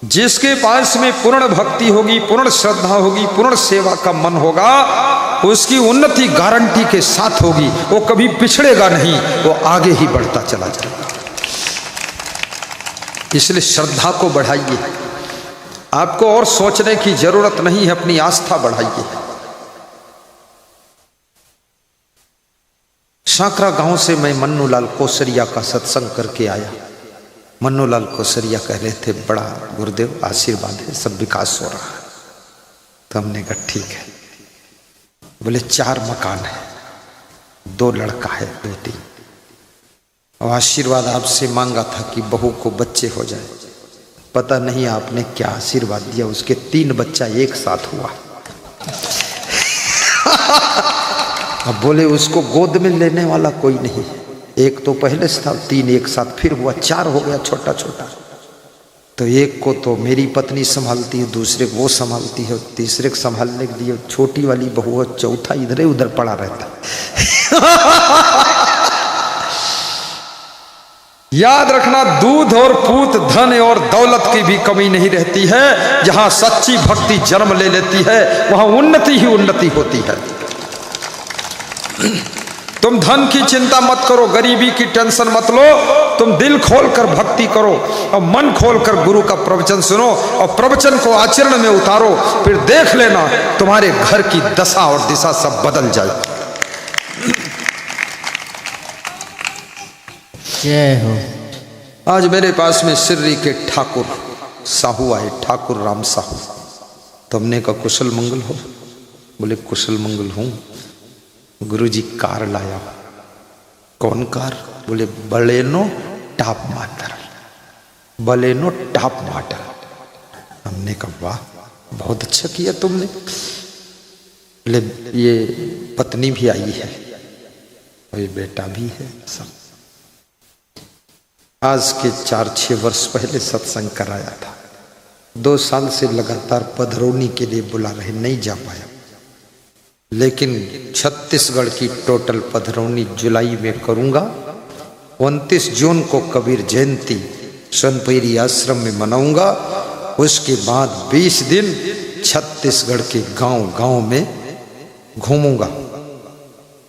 जिसके पास में पूर्ण भक्ति होगी, पूर्ण श्रद्धा होगी, पूर्ण सेवा का मन होगा, उसकी उन्नति गारंटी के साथ होगी। वो कभी पिछड़ेगा नहीं, वो आगे ही बढ़ता चला जाएगा। इसलिए श्रद्धा को बढ़ाइए। आपको और सोचने की जरूरत नहीं है, अपनी आस्था बढ़ाइए। सांकरा गांव से मैं मन्नूलाल कोसरिया का सत्संग करके आया। मन्नूलाल कोसरिया कह रहे थे, बड़ा गुरुदेव आशीर्वाद है, सब विकास हो रहा है। तो हमने कहा ठीक है। बोले 4 मकान है, 2 लड़का है, 2-3, और आशीर्वाद आपसे मांगा था कि बहू को बच्चे हो जाए। पता नहीं आपने क्या आशीर्वाद दिया, उसके 3 बच्चा एक साथ हुआ। अब बोले उसको गोद में लेने वाला कोई नहीं, एक तो पहले से था, 3 एक साथ फिर हुआ, 4 हो गया छोटा छोटा। तो एक को तो मेरी पत्नी संभालती है, दूसरे को वो संभालती है, तीसरे को संभालने के लिए छोटी वाली बहू है, चौथा इधर उधर पड़ा रहता। याद रखना, दूध और पूत, धन और दौलत की भी कमी नहीं रहती है। जहां सच्ची भक्ति जन्म ले लेती है, वहां उन्नति ही उन्नति होती है। तुम धन की चिंता मत करो, गरीबी की टेंशन मत लो, तुम दिल खोलकर भक्ति करो और मन खोलकर गुरु का प्रवचन सुनो और प्रवचन को आचरण में उतारो। फिर देख लेना तुम्हारे घर की दशा और दिशा सब बदल जाए। जय हो। आज मेरे पास में सिर्री के ठाकुर साहू आए, ठाकुर राम साहू। तुमने का कुशल मंगल हो? बोले कुशल मंगल हूं। गुरुजी कार लाया। कौन कार? बोले Baleno top model, Baleno top model. हमने कहा वाह, बहुत अच्छा किया तुमने। बोले ये पत्नी भी आई है और ये बेटा भी है सब। आज के 4-6 वर्ष पहले सत्संग कराया था। 2 साल से लगातार पधरौनी के लिए बुला रहे, नहीं जा पाया। लेकिन छत्तीसगढ़ की टोटल पधरौनी जुलाई में करूंगा। 29 जून को कबीर जयंती सोनपरी आश्रम में मनाऊंगा। उसके बाद 20 दिन छत्तीसगढ़ के गांव गांव में घूमूंगा।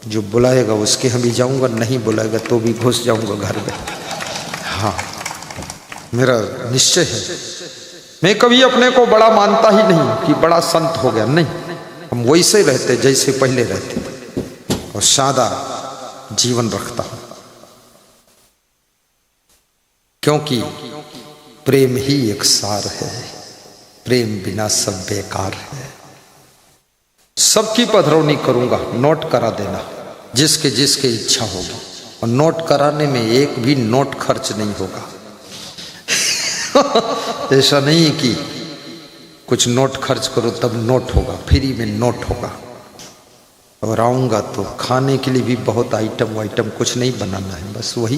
जो बुलाएगा उसके यहाँ भी जाऊंगा, नहीं बुलाएगा तो भी घुस जाऊंगा घर में। हाँ, मेरा निश्चय है। मैं कभी अपने को बड़ा मानता ही नहीं कि बड़ा संत हो गया, नहीं। हम वैसे रहते जैसे पहले रहते और सादा जीवन रखता हूं, क्योंकि प्रेम ही एक सार है, प्रेम बिना सब बेकार है। सबकी पधरौनी करूंगा, नोट करा देना जिसके जिसके इच्छा होगी, और नोट कराने में एक भी नोट खर्च नहीं होगा। ऐसा नहीं कि कुछ नोट खर्च करो तब नोट होगा, फ्री में नोट होगा। और आऊँगा तो खाने के लिए भी बहुत आइटम कुछ नहीं बनाना है, बस वही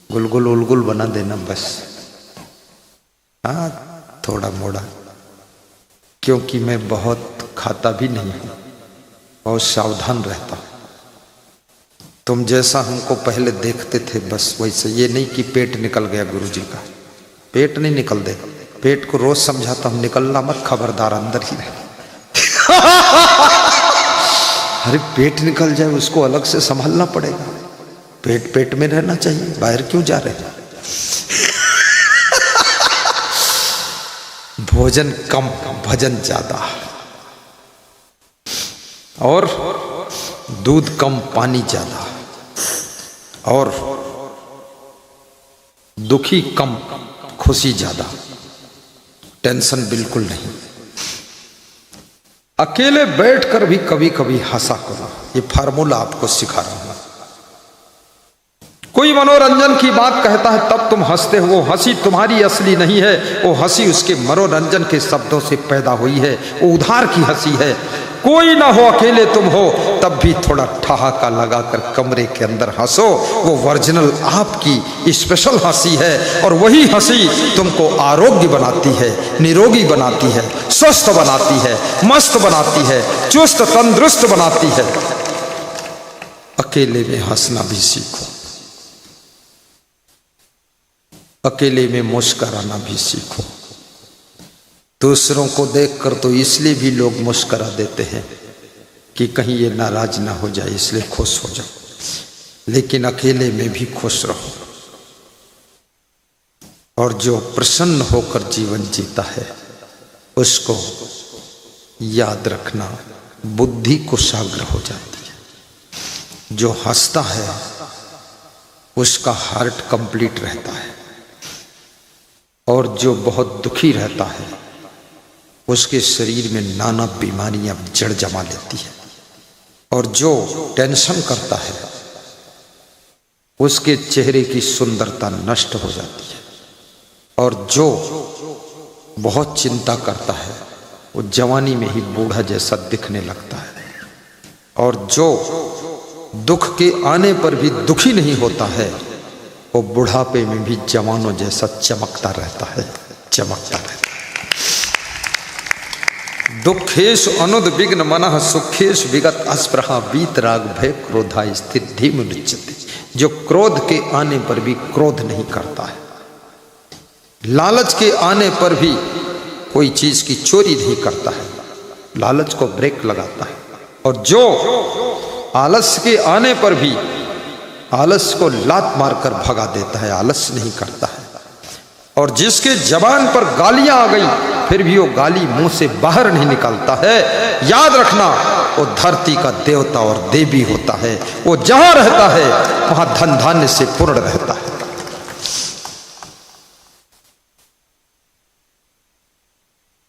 गुलगुल उलगुल बना देना बस। हाँ, थोड़ा मोड़ा, क्योंकि मैं बहुत खाता भी नहीं हूँ, बहुत सावधान रहता हूँ। तुम जैसा हमको पहले देखते थे बस वैसे, ये नहीं कि पेट निकल गया गुरुजी का। पेट नहीं निकल दे, पेट को रोज समझाता हूं, निकलना मत, खबरदार अंदर ही रहे। अरे पेट निकल जाए उसको अलग से संभालना पड़ेगा। पेट पेट में रहना चाहिए, बाहर क्यों जा रहे? भोजन कम, भजन ज्यादा, और दूध कम, पानी ज्यादा, और दुखी कम, खुशी ज्यादा, टेंशन बिल्कुल नहीं। अकेले बैठकर भी कभी कभी हंसा करो, ये फार्मूला आपको सिखा रहा हूं। कोई मनोरंजन की बात कहता है तब तुम हंसते हो, वो हंसी तुम्हारी असली नहीं है, वो हंसी उसके मनोरंजन के शब्दों से पैदा हुई है, वो उधार की हंसी है। कोई ना हो, अकेले तुम हो, तब भी थोड़ा ठहाका लगाकर कमरे के अंदर हंसो, वो ओरिजिनल आपकी स्पेशल हंसी है। और वही हंसी तुमको आरोग्य बनाती है, निरोगी बनाती है, स्वस्थ बनाती है, मस्त बनाती है, चुस्त तंदुरुस्त बनाती है। अकेले में हंसना भी सीखो, अकेले में मुस्कुराना भी सीखो। दूसरों को देखकर तो इसलिए भी लोग मुस्करा देते हैं कि कहीं ये नाराज ना हो जाए, इसलिए खुश हो जाओ, लेकिन अकेले में भी खुश रहो। और जो प्रसन्न होकर जीवन जीता है उसको याद रखना, बुद्धि कुशाग्र हो जाती है। जो हंसता है उसका हार्ट कंप्लीट रहता है, और जो बहुत दुखी रहता है उसके शरीर में नाना बीमारियां जड़ जमा लेती है। और जो टेंशन करता है उसके चेहरे की सुंदरता नष्ट हो जाती है। और जो बहुत चिंता करता है वो जवानी में ही बूढ़ा जैसा दिखने लगता है। और जो दुख के आने पर भी दुखी नहीं होता है वो बुढ़ापे में भी जवानों जैसा चमकता रहता है, चमकता रहता है। दुखेश अनुद्विग्न मनः सुखेश विगत अस्पृहा वीतराग भय क्रोधा स्थित धीमुच्यते। जो क्रोध के आने पर भी क्रोध नहीं करता है, लालच के आने पर भी कोई चीज की चोरी नहीं करता है, लालच को ब्रेक लगाता है। और जो आलस के आने पर भी आलस को लात मारकर भगा देता है, आलस्य नहीं करता है। और जिसके जबान पर गालियां आ गई फिर भी वो गाली मुंह से बाहर नहीं निकालता है, याद रखना वो धरती का देवता और देवी होता है। वो जहां रहता है वहां धन धान्य से पूर्ण रहता है।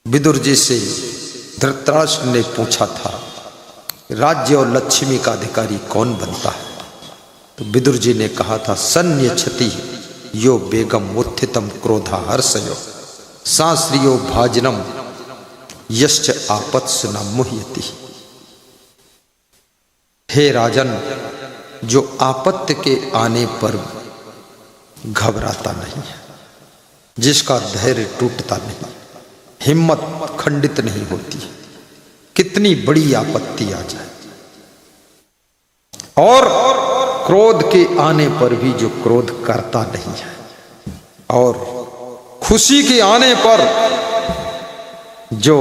विदुर जी से धृतराष्ट्र ने पूछा था राज्य और लक्ष्मी का अधिकारी कौन बनता है, तो विदुर जी ने कहा था सन्यछति यो बेगम उत्थितम क्रोधा हर्षयो सांश्रियो भाजनम यश्च आपत्स न मुह्यति। हे राजन, जो आपत्ति के आने पर घबराता नहीं है, जिसका धैर्य टूटता नहीं, हिम्मत खंडित नहीं होती है, कितनी बड़ी आपत्ति आ जाए, और क्रोध के आने पर भी जो क्रोध करता नहीं है, और खुशी के आने पर जो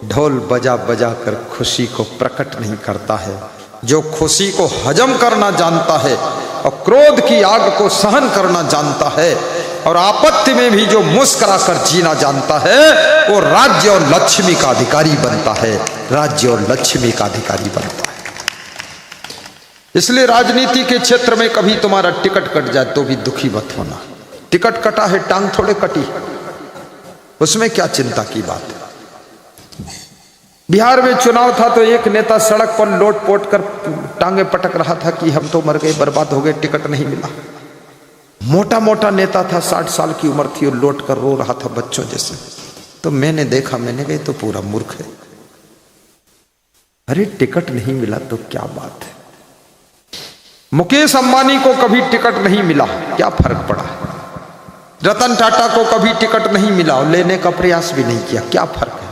ढोल बजा बजा कर खुशी को प्रकट नहीं करता है, जो खुशी को हजम करना जानता है और क्रोध की आग को सहन करना जानता है, और आपत्ति में भी जो मुस्कुरा कर जीना जानता है, वो राज्य और लक्ष्मी का अधिकारी बनता है, राज्य और लक्ष्मी का अधिकारी बनता है। इसलिए राजनीति के क्षेत्र में कभी तुम्हारा टिकट कट जाए तो भी दुखी मत होना। टिकट कटा है, टांग थोड़े कटी, उसमें क्या चिंता की बात है। बिहार में चुनाव था तो एक नेता सड़क पर लोट पोट कर टांगे पटक रहा था कि हम तो मर गए, बर्बाद हो गए, टिकट नहीं मिला। मोटा मोटा नेता था, 60 साल की उम्र थी, और लोट कर रो रहा था बच्चों जैसे। तो मैंने देखा, मैंने कहा तो पूरा मूर्ख है। अरे टिकट नहीं मिला तो क्या बात है। मुकेश अंबानी को कभी टिकट नहीं मिला, क्या फर्क पड़ा। रतन टाटा को कभी टिकट नहीं मिला और लेने का प्रयास भी नहीं किया, क्या फर्क है।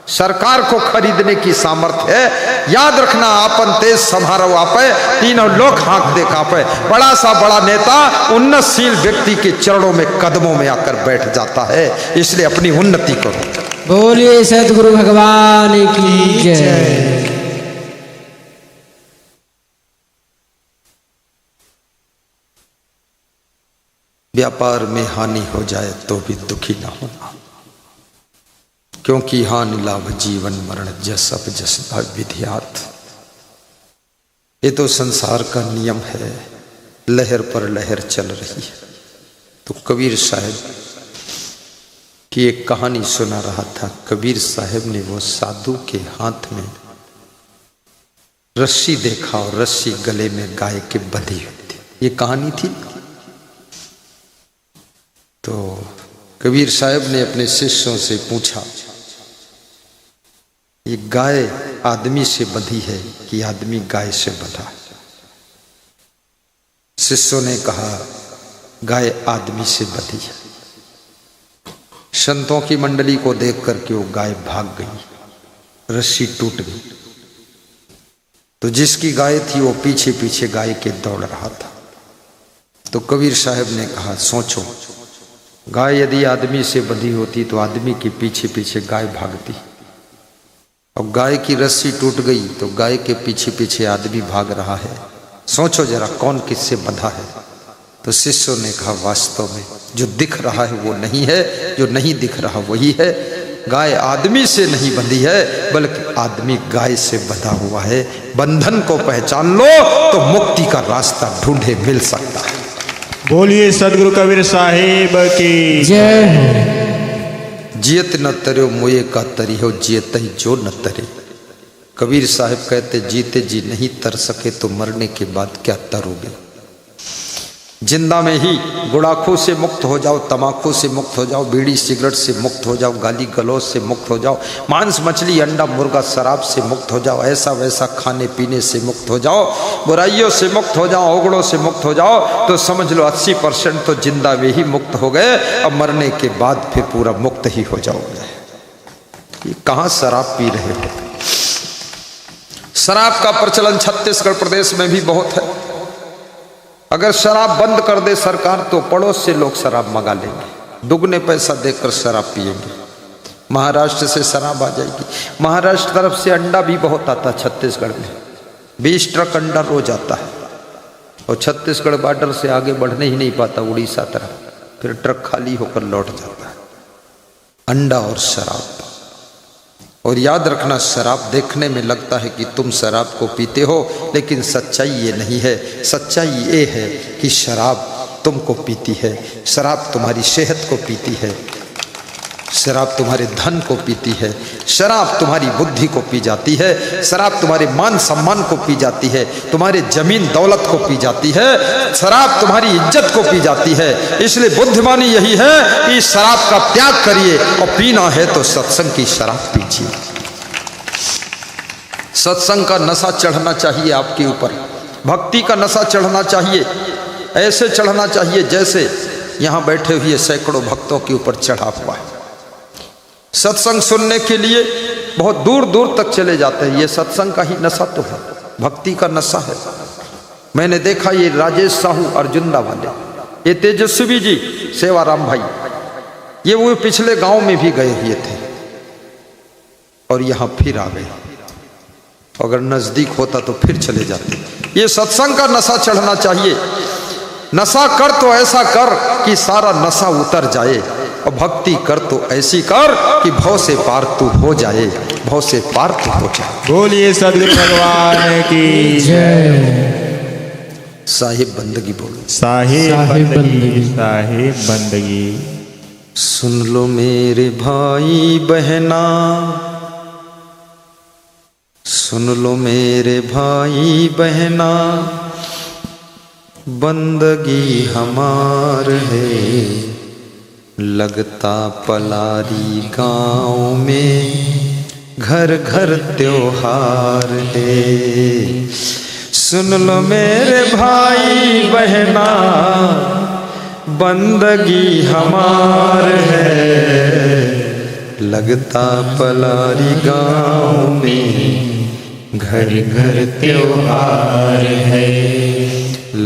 सरकार को खरीदने की सामर्थ्य है। याद रखना, आपन तेज संभारो आपे, तीनों लोग हाथ दे कापे। बड़ा सा बड़ा नेता उन्नतशील व्यक्ति के चरणों में कदमों में आकर बैठ जाता है, इसलिए अपनी उन्नति करो। बोलिए सदगुरु भगवान की जय। व्यापार में हानि हो जाए तो भी दुखी ना होना, क्योंकि हानि लाभ जीवन मरण जसप जस विधियात। ये तो संसार का नियम है, लहर पर लहर चल रही है। तो कबीर साहब की एक कहानी सुना रहा था। कबीर साहब ने वो साधु के हाथ में रस्सी देखा और रस्सी गले में गाय के बंधी हुई थी। ये कहानी थी। तो कबीर साहब ने अपने शिष्यों से पूछा, ये गाय आदमी से बंधी है कि आदमी गाय से बंधा है। शिष्यों ने कहा गाय आदमी से बंधी है। संतों की मंडली को देख करके वो गाय भाग गई, रस्सी टूट गई। तो जिसकी गाय थी वो पीछे पीछे गाय के दौड़ रहा था। तो कबीर साहब ने कहा, सोचो गाय यदि आदमी से बंधी होती तो आदमी के पीछे पीछे गाय भागती, और गाय की रस्सी टूट गई तो गाय के पीछे पीछे आदमी भाग रहा है। सोचो जरा कौन किससे बंधा है। तो शिष्यों ने कहा वास्तव में जो दिख रहा है वो नहीं है, जो नहीं दिख रहा वही है। गाय आदमी से नहीं बंधी है बल्कि आदमी गाय से बंधा हुआ है। बंधन को पहचान लो तो मुक्ति का रास्ता ढूंढे मिल सकता है। बोलिए सदगुरु कबीर साहिब की जय। जियत न तरो मोये का तरी हो, जियत ही जो न तरे। कबीर साहब कहते जीते जी नहीं तर सके तो मरने के बाद क्या तरोगे। जिंदा में ही गुड़ाखों से मुक्त हो जाओ, तमाकू से मुक्त हो जाओ, बीड़ी सिगरेट से मुक्त हो जाओ, गाली गलौज से मुक्त हो जाओ, मांस मछली अंडा मुर्गा शराब से मुक्त हो जाओ, ऐसा वैसा खाने पीने से मुक्त हो जाओ, बुराइयों से मुक्त हो जाओ, ओगड़ों से मुक्त हो जाओ, तो समझ लो 80% तो जिंदा में ही मुक्त हो गए। अब मरने के बाद फिर पूरा मुक्त ही हो जाओगे। ये कहाँ शराब पी रहे हो। शराब का प्रचलन छत्तीसगढ़ प्रदेश में भी बहुत है। अगर शराब बंद कर दे सरकार तो पड़ोस से लोग शराब मंगा लेंगे, दुगने पैसा देकर शराब पिएंगे। महाराष्ट्र से शराब आ जाएगी। महाराष्ट्र तरफ से अंडा भी बहुत आता है छत्तीसगढ़ में, 20 ट्रक अंडा रोज आता है। और छत्तीसगढ़ बॉर्डर से आगे बढ़ने ही नहीं पाता उड़ीसा तरफ, फिर ट्रक खाली होकर लौट जाता है। अंडा और शराब। और याद रखना, शराब देखने में लगता है कि तुम शराब को पीते हो, लेकिन सच्चाई ये नहीं है। सच्चाई ये है कि शराब तुमको पीती है, शराब तुम्हारी सेहत को पीती है, शराब तुम्हारे धन को पीती है, शराब तुम्हारी बुद्धि को पी जाती है, शराब तुम्हारे मान सम्मान को पी जाती है, तुम्हारे जमीन दौलत को पी जाती है, शराब तुम्हारी इज्जत को पी जाती है। इसलिए बुद्धिमानी यही है कि शराब का त्याग करिए और पीना है तो सत्संग की शराब पीजिए। सत्संग का नशा चढ़ना चाहिए आपके ऊपर, भक्ति का नशा चढ़ना चाहिए। ऐसे चढ़ना चाहिए जैसे यहाँ बैठे हुए सैकड़ों भक्तों के ऊपर चढ़ा हुआ है। सत्संग सुनने के लिए बहुत दूर दूर तक चले जाते हैं। ये सत्संग का ही नशा तो है, भक्ति का नशा है। मैंने देखा ये राजेश साहू अर्जुनदा वाले, ये तेजस्वी जी सेवाराम भाई, ये वो पिछले गांव में भी गए हुए थे और यहाँ फिर आ गए। अगर नजदीक होता तो फिर चले जाते। ये सत्संग का नशा चढ़ना चाहिए। नशा कर तो ऐसा कर कि सारा नशा उतर जाए, और भक्ति कर तो ऐसी कर कि भव से पार तू हो जाए, भव से पार तू हो जाए। बोलिए सदगुरु भगवान की जय। साहिब बंदगी बोलो, साहिब साहिब बंदगी, बंदगी। साहिब बंदगी। सुन लो मेरे भाई बहना, सुन लो मेरे भाई बहना, बंदगी हमार है, लगता पलारी गांव में, घर घर त्योहार है। सुन लो मेरे भाई बहना, बंदगी हमार है, लगता पलारी गांव में, घर घर त्योहार है।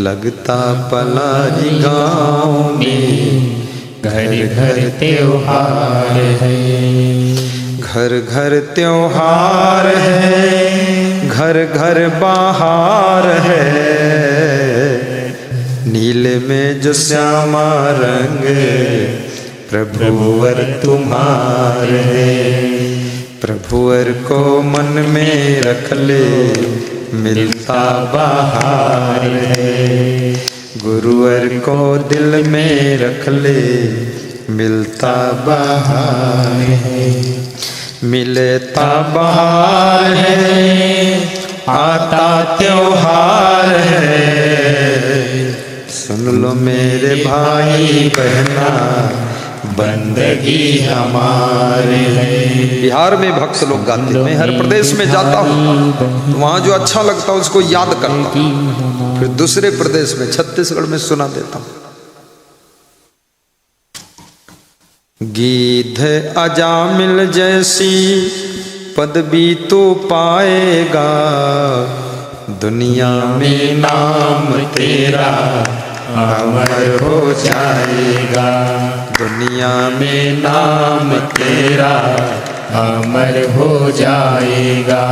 लगता पलारी गांव में, घर घर त्योहार है। घर घर त्योहार है, घर घर बहार है, नीले में जो श्यामा रंग, प्रभुवर तुम्हार है। प्रभुवर को मन में रख ले, मिलता बहार है। गुरुवर को दिल में रख ले, मिलता बहार है। मिलता बहार है, आता त्योहार है। सुन लो मेरे भाई बहना, बंदगी हमारे है। बिहार में भक्त लोग गाते, मैं हर प्रदेश में जाता हूँ तो वहाँ जो अच्छा लगता है उसको याद करता हूँ, फिर दूसरे प्रदेश में छत्तीसगढ़ में सुना देता हूँ। गीध अजामिल जैसी पदवी तो पाएगा, दुनिया में नाम तेरा अमर हो जाएगा। दुनिया में नाम तेरा अमर हो जाएगा।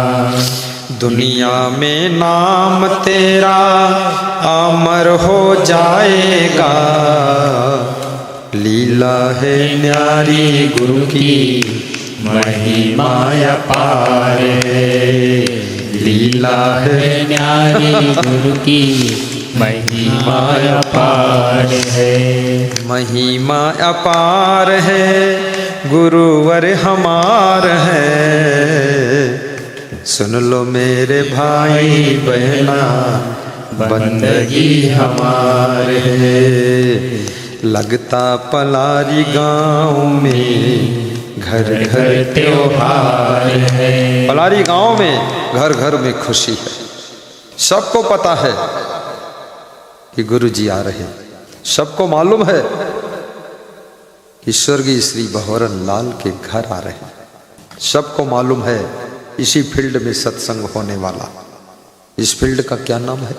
दुनिया में नाम तेरा अमर हो जाएगा। लीला है न्यारी गुरु की महिमा अपार है। लीला है न्यारी गुरु की महिमा अपार है। महिमा अपार है गुरुवर हमार है। सुन लो मेरे भाई बहना बंदगी हमारे है। लगता पलारी गांव में घर घर त्योहार है। पलारी गांव में घर घर में खुशी है। सबको पता है कि गुरु जी आ रहे। सबको मालूम है कि स्वर्गीय श्री भंवरन लाल के घर आ रहे। सबको मालूम है इसी फील्ड में सत्संग होने वाला। इस फील्ड का क्या नाम है?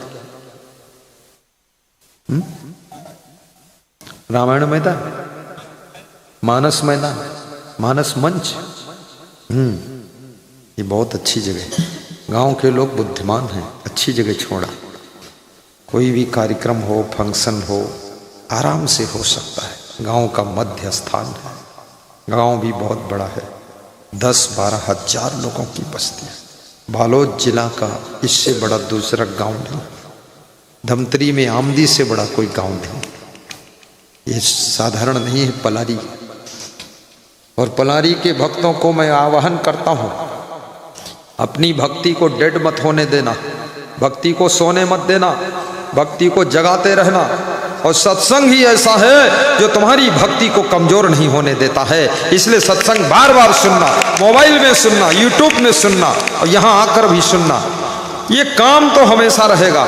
रामायण मैदान, मानस मैदान, मानस मंच। ये बहुत अच्छी जगह। गांव के लोग बुद्धिमान हैं, अच्छी जगह छोड़ा। कोई भी कार्यक्रम हो, फंक्शन हो, आराम से हो सकता है। गांव का मध्य स्थान है। गांव भी बहुत बड़ा है। 10-12 हजार लोगों की बस्ती है। बालोद जिला का इससे बड़ा दूसरा गांव नहीं। धमतरी में आमदी से बड़ा कोई गांव नहीं। ये साधारण नहीं है पलारी। और पलारी के भक्तों को मैं आह्वान करता हूं, अपनी भक्ति को डेड मत होने देना, भक्ति को सोने मत देना, भक्ति को जगाते रहना। और सत्संग ही ऐसा है जो तुम्हारी भक्ति को कमजोर नहीं होने देता है। इसलिए सत्संग बार बार सुनना, मोबाइल में सुनना, यूट्यूब में सुनना और यहाँ आकर भी सुनना। ये काम तो हमेशा रहेगा।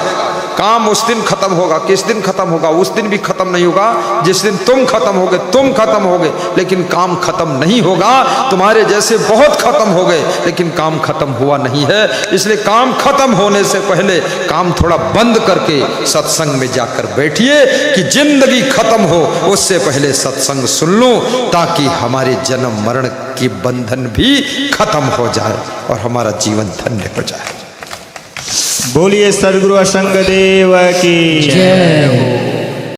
काम उस दिन खत्म होगा। किस दिन खत्म होगा? उस दिन भी खत्म नहीं होगा जिस दिन तुम खत्म होगे। तुम खत्म होगे लेकिन काम खत्म नहीं होगा। तुम्हारे जैसे बहुत खत्म हो गए लेकिन काम खत्म हुआ नहीं है। इसलिए काम खत्म होने से पहले काम थोड़ा बंद करके सत्संग में जाकर बैठिए कि जिंदगी खत्म हो उससे पहले सत्संग सुन लूं, ताकि हमारे जन्म मरण के बंधन भी खत्म हो जाए और हमारा जीवन धन्य हो जाए। बोलिए सद्गुरु असंग देव की जय हो।